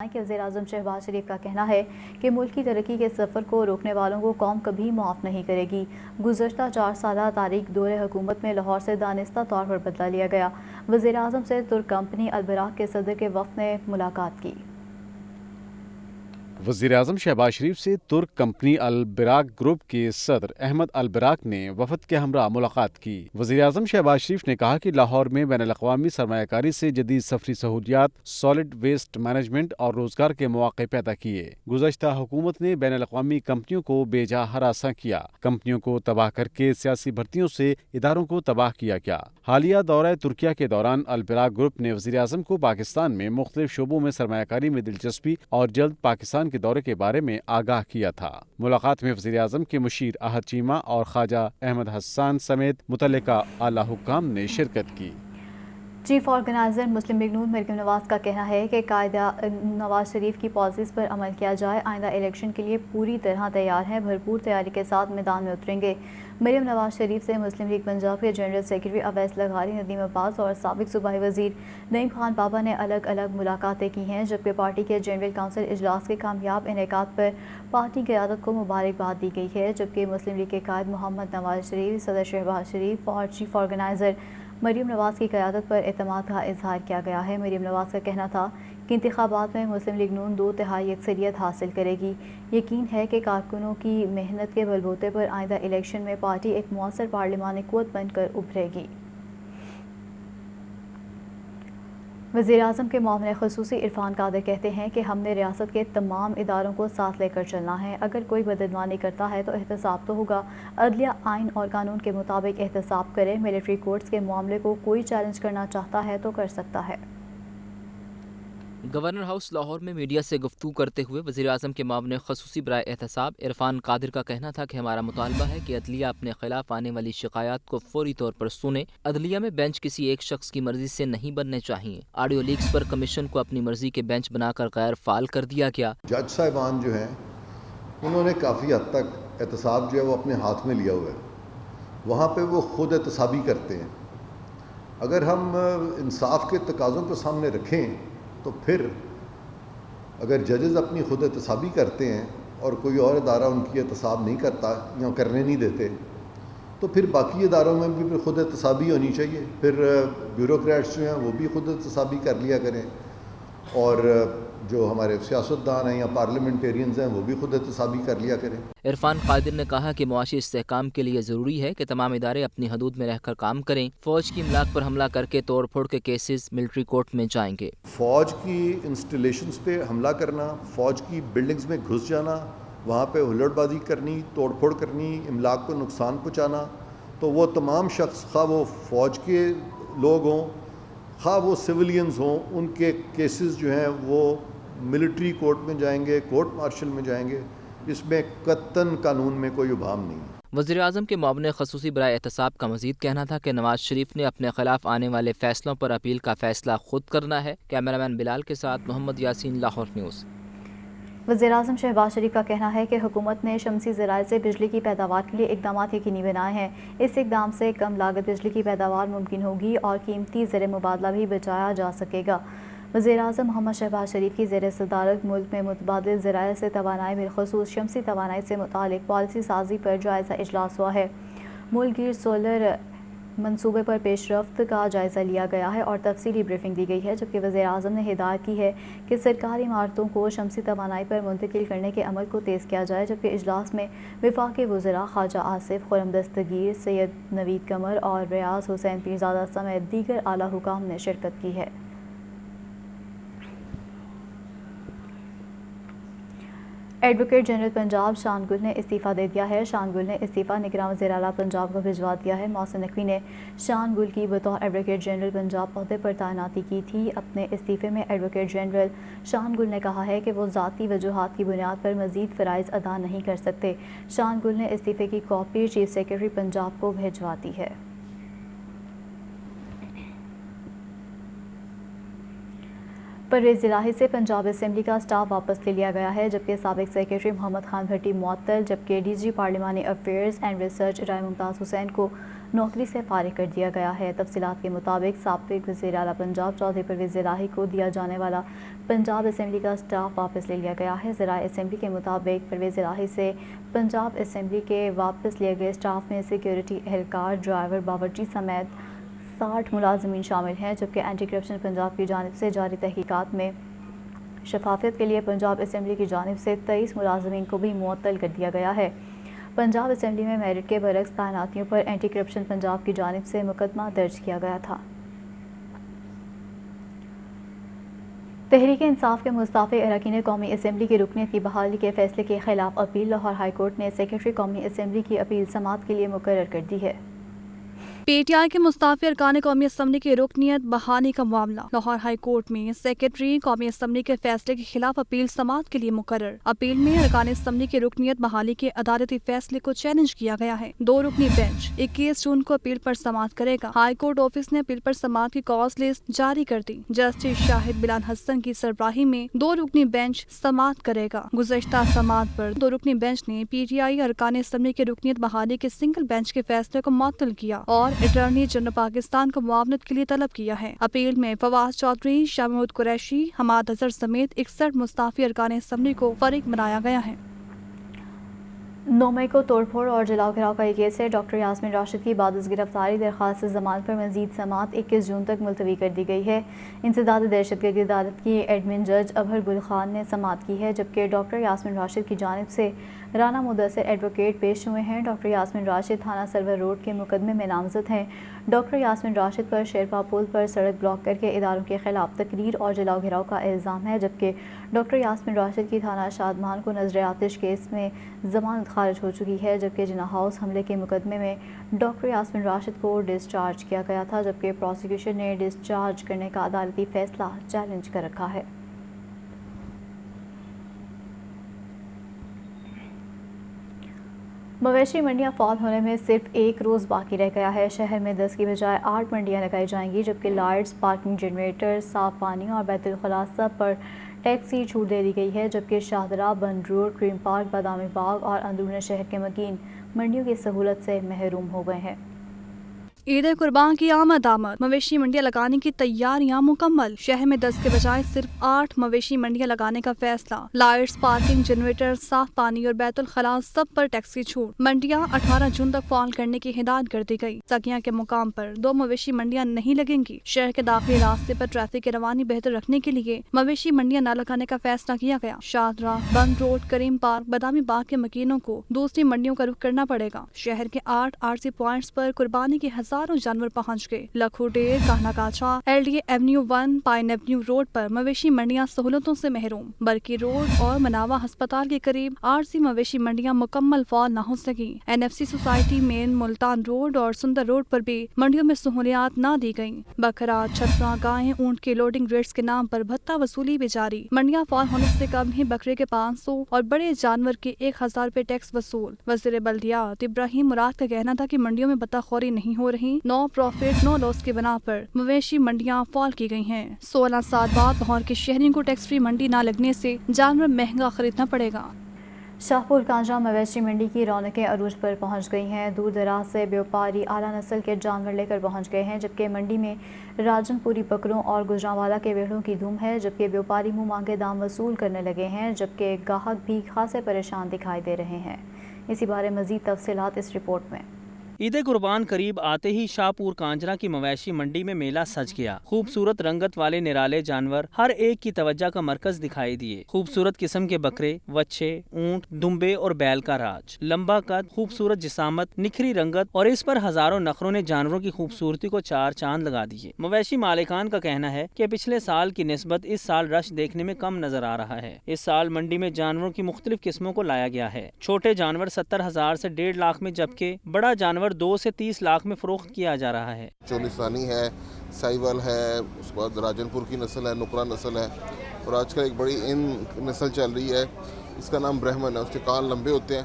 کہ وزیراعظم شہباز شریف کا کہنا ہے کہ ملک کی ترقی کے سفر کو روکنے والوں کو قوم کبھی معاف نہیں کرے گی۔ گزشتہ 4 سالہ تاریخ دور حکومت میں لاہور سے دانستہ طور پر بدلہ لیا گیا۔ وزیراعظم سے ترک کمپنی البراق کے صدر کے وفد نے ملاقات کی۔ وزیراعظم شہباز شریف سے ترک کمپنی البراق گروپ کے صدر احمد البراق نے وفد کے ہمراہ ملاقات کی۔ وزیراعظم شہباز شریف نے کہا کہ لاہور میں بین الاقوامی سرمایہ کاری سے جدید سفری سہولیات، سالڈ ویسٹ مینجمنٹ اور روزگار کے مواقع پیدا کیے۔ گزشتہ حکومت نے بین الاقوامی کمپنیوں کو بے جا ہراساں کیا، کمپنیوں کو تباہ کر کے سیاسی بھرتیوں سے اداروں کو تباہ کیا گیا۔ حالیہ دورہ ترکیہ کے دوران البراق گروپ نے وزیراعظم کو پاکستان میں مختلف شعبوں میں سرمایہ کاری میں دلچسپی اور جلد پاکستان کے دورے کے بارے میں آگاہ کیا تھا۔ ملاقات میں وزیراعظم کے مشیر احد چیمہ اور خواجہ احمد حسان سمیت متعلقہ اعلیٰ حکام نے شرکت کی۔ چیف آرگنائزر مسلم لیگ نون مریم نواز کا کہنا ہے کہ قائدہ نواز شریف کی پالیسیز پر عمل کیا جائے، آئندہ الیکشن کے لیے پوری طرح تیار ہیں، بھرپور تیاری کے ساتھ میدان میں اتریں گے۔ مریم نواز شریف سے مسلم لیگ پنجاب کے جنرل سیکرٹری اویس لغاری، ندیم عباس اور سابق صوبائی وزیر نعیم خان بابا نے الگ الگ ملاقاتیں کی ہیں، جبکہ پارٹی کے جنرل کونسل اجلاس کے کامیاب انعقاد پر پارٹی قیادت کو مبارکباد دی گئی ہے، جبکہ مسلم لیگ کے قائد محمد نواز شریف، صدر شہباز شریف اور چیف آرگنائزر مریم نواز کی قیادت پر اعتماد کا اظہار کیا گیا ہے۔ مریم نواز کا کہنا تھا کہ انتخابات میں مسلم لیگ نون 2/3 اکثریت حاصل کرے گی۔ یقین ہے کہ کارکنوں کی محنت کے بلبوتے پر آئندہ الیکشن میں پارٹی ایک مؤثر پارلیمانی قوت بن کر ابھرے گی۔ وزیراعظم کے معاون خصوصی عرفان قادر کہتے ہیں کہ ہم نے ریاست کے تمام اداروں کو ساتھ لے کر چلنا ہے، اگر کوئی بدعنوانی کرتا ہے تو احتساب تو ہوگا، عدلیہ آئین اور قانون کے مطابق احتساب کرے، ملٹری کورٹس کے معاملے کو کوئی چیلنج کرنا چاہتا ہے تو کر سکتا ہے۔ گورنر ہاؤس لاہور میں میڈیا سے گفتگو کرتے ہوئے وزیراعظم کے معاون خصوصی برائے احتساب عرفان قادر کا کہنا تھا کہ ہمارا مطالبہ ہے کہ عدلیہ اپنے خلاف آنے والی شکایات کو فوری طور پر سنے۔ عدلیہ میں بینچ کسی ایک شخص کی مرضی سے نہیں بننے چاہیے۔ آڈیو لیکس پر کمیشن کو اپنی مرضی کے بینچ بنا کر غیر فعال کر دیا گیا۔ جج صاحبان جو ہیں انہوں نے کافی حد تک احتساب جو ہے وہ اپنے ہاتھ میں لیا ہوا ہے، وہاں پہ وہ خود احتسابی کرتے ہیں۔ اگر ہم انصاف کے تقاضوں کو سامنے رکھیں تو پھر اگر ججز اپنی خود احتسابی کرتے ہیں اور کوئی اور ادارہ ان کی احتساب نہیں کرتا یا کرنے نہیں دیتے تو پھر باقی اداروں میں بھی پھر خود احتسابی ہونی چاہیے۔ پھر بیوروکریٹس جو ہیں وہ بھی خود احتسابی کر لیا کریں، اور جو ہمارے سیاستدان ہیں یا پارلیمنٹیرینز ہیں وہ بھی خود احتسابی کر لیا کریں۔ عرفان قادر نے کہا کہ معاشی استحکام کے لیے ضروری ہے کہ تمام ادارے اپنی حدود میں رہ کر کام کریں۔ فوج کی املاک پر حملہ کر کے توڑ پھوڑ کے کیسز ملٹری کورٹ میں جائیں گے۔ فوج کی انسٹالیشنز پہ حملہ کرنا، فوج کی بلڈنگز میں گھس جانا، وہاں پہ ہلڑ بازی کرنی، توڑ پھوڑ کرنی، املاک کو نقصان پہنچانا، تو وہ تمام شخص خواہ وہ فوج کے لوگ ہوں خواہ وہ سویلینز ہوں، ان کے کیسز جو ہیں وہ ملٹری کورٹ میں جائیں گے، کورٹ مارشل میں جائیں گے۔ اس میں قطعاً قانون میں کوئی ابہام نہیں ہے۔ وزیراعظم کے معاون خصوصی برائے احتساب کا مزید کہنا تھا کہ نواز شریف نے اپنے خلاف آنے والے فیصلوں پر اپیل کا فیصلہ خود کرنا ہے۔ کیمرہ مین بلال کے ساتھ محمد یاسین، لاہور نیوز۔ وزیراعظم شہباز شریف کا کہنا ہے کہ حکومت نے شمسی ذرائع سے بجلی کی پیداوار کے لیے اقدامات یقینی بنائے ہیں۔ اس اقدام سے کم لاگت بجلی کی پیداوار ممکن ہوگی اور قیمتی زر مبادلہ بھی بچایا جا سکے گا۔ وزیراعظم محمد شہباز شریف کی زیر صدارت ملک میں متبادل ذرائع سے توانائی، بالخصوص شمسی توانائی سے متعلق پالیسی سازی پر جائزہ اجلاس ہوا ہے۔ ملک گیر سولر منصوبے پر پیش رفت کا جائزہ لیا گیا ہے اور تفصیلی بریفنگ دی گئی ہے، جبکہ وزیراعظم نے ہدایت کی ہے کہ سرکاری عمارتوں کو شمسی توانائی پر منتقل کرنے کے عمل کو تیز کیا جائے، جبکہ اجلاس میں وفاقی وزراء خواجہ آصف، خرم دستگیر، سید نوید قمر اور ریاض حسین پیرزادہ سمیت دیگر اعلیٰ حکام نے شرکت کی ہے۔ ایڈوکیٹ جنرل پنجاب شان گل نے استعفیٰ دے دیا ہے۔ شان گل نے استعفیٰ نگراں وزیر اعلیٰ پنجاب کو بھجوا دیا ہے۔ محسن نقوی نے شان گل کی بطور ایڈوکیٹ جنرل پنجاب عہدے پر تعیناتی کی تھی۔ اپنے استعفے میں ایڈوکیٹ جنرل شان گل نے کہا ہے کہ وہ ذاتی وجوہات کی بنیاد پر مزید فرائض ادا نہیں کر سکتے۔ شان گل نے استعفے کی کاپی چیف سیکرٹری پنجاب کو بھجوا دی ہے۔ پرویز الہی سے پنجاب اسمبلی کا سٹاف واپس لے لیا گیا ہے، جبکہ سابق سیکرٹری محمد خان بھٹی معطل، جبکہ ڈی جی پارلیمانی افیئرز اینڈ ریسرچ رائے ممتاز حسین کو نوکری سے فارغ کر دیا گیا ہے۔ تفصیلات کے مطابق سابق وزیر اعلیٰ پنجاب چودھری پرویز الہی کو دیا جانے والا پنجاب اسمبلی کا سٹاف واپس لے لیا گیا ہے۔ ذرائع اسمبلی کے مطابق پرویز الہی سے پنجاب اسمبلی کے واپس لیے گئے سٹاف میں سیکیورٹی اہلکار، ڈرائیور، باورچی سمیت 60 ملازمین شامل ہیں، جبکہ اینٹی کرپشن پنجاب کی جانب سے جاری تحقیقات میں شفافیت کے لیے پنجاب اسمبلی کی جانب سے 23 ملازمین کو بھی معطل کر دیا گیا ہے۔ پنجاب اسمبلی میں میرٹ کے برعکس تعیناتیوں پر اینٹی کرپشن پنجاب کی جانب سے مقدمہ درج کیا گیا تھا۔ تحریک انصاف کے مستعفی اراکین قومی اسمبلی کی رکنیت کی بحالی کے فیصلے کے خلاف اپیل لاہور ہائی کورٹ نے سیکرٹری قومی اسمبلی کی اپیل سماعت کے لیے مقرر کر دی ہے۔ پی ٹی آئی کے مستعفی ارکان قومی اسمبلی کی رکنیت بحالی کا معاملہ لاہور ہائی کورٹ میں سیکرٹری قومی اسمبلی کے فیصلے کے خلاف اپیل سماعت کے لیے مقرر۔ اپیل میں ارکان اسمبلی کی رکنیت بحالی کے عدالتی فیصلے کو چیلنج کیا گیا ہے۔ 2 رکنی بینچ 21 جون کو اپیل پر سماعت کرے گا۔ ہائی کورٹ آفس نے اپیل پر سماعت کی کاز لسٹ جاری کر دی۔ جسٹس شاہد بلال حسن کی سربراہی میں 2 رکنی بینچ سماعت کرے گا۔ گزشتہ سماعت پر 2 رکنی بینچ نے پی ٹی آئی ارکان اسمبلی کی رکنیت بحالی کے سنگل بینچ کے فیصلے کو معطل کیا اور اٹارنی جنرل پاکستان کو معاونت کے لیے طلب کیا ہے۔ اپیل میں فواز چودھری، شاہ محمود قریشی، حماد اظہر سمیت 61 مستعفی ارکان اسمبلی کو فریق بنایا گیا ہے۔ 9 مئی کو توڑ پھوڑ اور جلاؤ گھراؤ کا یہ کیس ہے۔ ڈاکٹر یاسمین راشد کی بعد از گرفتاری درخواست ضمانت پر مزید سماعت 21 جون تک ملتوی کر دی گئی ہے۔ انسداد دہشت گردی عدالت کی ایڈمن جج ابہر گل خان نے سماعت کی ہے، جبکہ ڈاکٹر یاسمین راشد کی جانب سے رانا مدثر ایڈوکیٹ پیش ہوئے ہیں۔ ڈاکٹر یاسمین راشد تھانہ سرور روڈ کے مقدمے میں نامزد ہیں۔ ڈاکٹر یاسمین راشد پر شیرپا پل پر سڑک بلاک کر کے اداروں کے خلاف تقریر اور جلاؤ گھراؤ کا الزام ہے، جبکہ ڈاکٹر یاسمین راشد کی تھانہ شادمان کو نظر آتش کیس میں ضمانت خارج ہو چکی ہے، جبکہ جناح ہاؤس حملے کے مقدمے میں ڈاکٹر یاسمین راشد کو ڈسچارج کیا گیا تھا، جبکہ پروسیکیوشن نے ڈسچارج کرنے کا عدالتی فیصلہ چیلنج کر رکھا ہے۔ مویشی منڈیاں فعال ہونے میں صرف 1 روز باقی رہ گیا ہے۔ شہر میں 10 کی بجائے 8 منڈیاں لگائی جائیں گی، جبکہ لائٹس، پارکنگ، جنریٹر، صاف پانی اور بیت الخلاء سب پر ٹیکس کی چھوٹ دے دی گئی ہے، جبکہ شاہدرہ، بند روڈ، کریم پارک، بادامی باغ اور اندرون شہر کے مکین منڈیوں کی سہولت سے محروم ہو گئے ہیں۔ عید قربان کی آمد مویشی منڈیاں لگانے کی تیاریاں مکمل۔ شہر میں 10 کے بجائے صرف 8 مویشی منڈیاں لگانے کا فیصلہ۔ لائٹس، پارکنگ، جنریٹر، صاف پانی اور بیت الخلاء سب پر ٹیکس کی چھوٹ۔ منڈیاں 18 جون تک فعال کرنے کی ہدایت کر دی گئی۔ سگیاں کے مقام پر 2 مویشی منڈیاں نہیں لگیں گی۔ شہر کے داخلی راستے پر ٹریفک کی روانی بہتر رکھنے کے لیے مویشی منڈیاں نہ لگانے کا فیصلہ کیا گیا۔ شاہدرہ، بند روڈ، کریم پارک، بادامی باغ کے مکینوں کو دوسری منڈیوں کا رخ کرنا پڑے گا۔ شہر کے 8 آرسی پوائنٹس پر قربانی کے ہزاروں جانور پہنچ گئے۔ لکھو ڈیر، کہنا کاچا، L D A avenue 1، pine avenue road پر مویشی منڈیاں سہولتوں سے محروم۔ برکی روڈ اور مناوا ہسپتال کے قریب آرسی مویشی منڈیاں مکمل فعال نہ ہو سکی۔ این ایف سی سوسائٹی مین، ملتان روڈ اور سندر روڈ پر بھی منڈیوں میں سہولیات نہ دی گئیں۔ بکرا، چھترا، گائیں، اونٹ کے لوڈنگ ریٹس کے نام پر بھتہ وصولی بھی جاری۔ منڈیاں فعال ہونے سے قبل ہی بکرے کے 500 اور بڑے جانور کے 1000 روپے ٹیکس وصول۔ وزیر بلدیات ابراہیم مراد کا کہنا تھا کہ منڈیوں میں بطخ خوری نہیں ہو رہی، نو پروفٹ نو لاس کی بنا پر مویشی منڈیاں فعال کی گئی ہیں۔ 16 سال بعد لاہور کے شہریوں کو ٹیکس فری منڈی نہ لگنے سے جانور مہنگا خریدنا پڑے گا۔ شاہپور کانجا مویشی منڈی کی رونقیں عروج پر پہنچ گئی ہیں۔ دور دراز سے بیوپاری اعلیٰ نسل کے جانور لے کر پہنچ گئے ہیں، جبکہ منڈی میں راجن پوری بکروں اور گجرانوالا کے ویڑوں کی دھوم ہے، جبکہ بیوپاری منہ مانگے دام وصول کرنے لگے ہیں، جبکہ گاہک بھی خاصے پریشان دکھائی دے رہے ہیں۔ اسی بارے مزید تفصیلات اس رپورٹ میں۔ عید قربان قریب آتے ہی شاہپور کانجرا کی مویشی منڈی میں میلہ سج گیا۔ خوبصورت رنگت والے نرالے جانور ہر ایک کی توجہ کا مرکز دکھائی دیے۔ خوبصورت قسم کے بکرے، وچھے، اونٹ، دمبے اور بیل کا راج، لمبا قد، خوبصورت جسامت، نکھری رنگت اور اس پر ہزاروں نخروں نے جانوروں کی خوبصورتی کو 4 چاند لگا دیے۔ مویشی مالکان کا کہنا ہے کہ پچھلے سال کی نسبت اس سال رش دیکھنے میں کم نظر آ رہا ہے۔ اس سال منڈی میں جانوروں کی مختلف قسموں کو لایا گیا ہے۔ چھوٹے جانور 70,000 سے 1.5 لاکھ میں، جبکہ بڑا جانور 2 سے 30 لاکھ میں فروخت کیا جا رہا ہے۔ چولستانی ہے، سائیول ہے، اس کے بعد راجن پور کی نسل ہے، نکرا نسل ہے، اور آج کل ایک بڑی نسل چل رہی ہے، اس کا نام برہمن ہے، اس کے کان لمبے ہوتے ہیں۔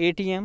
ATM,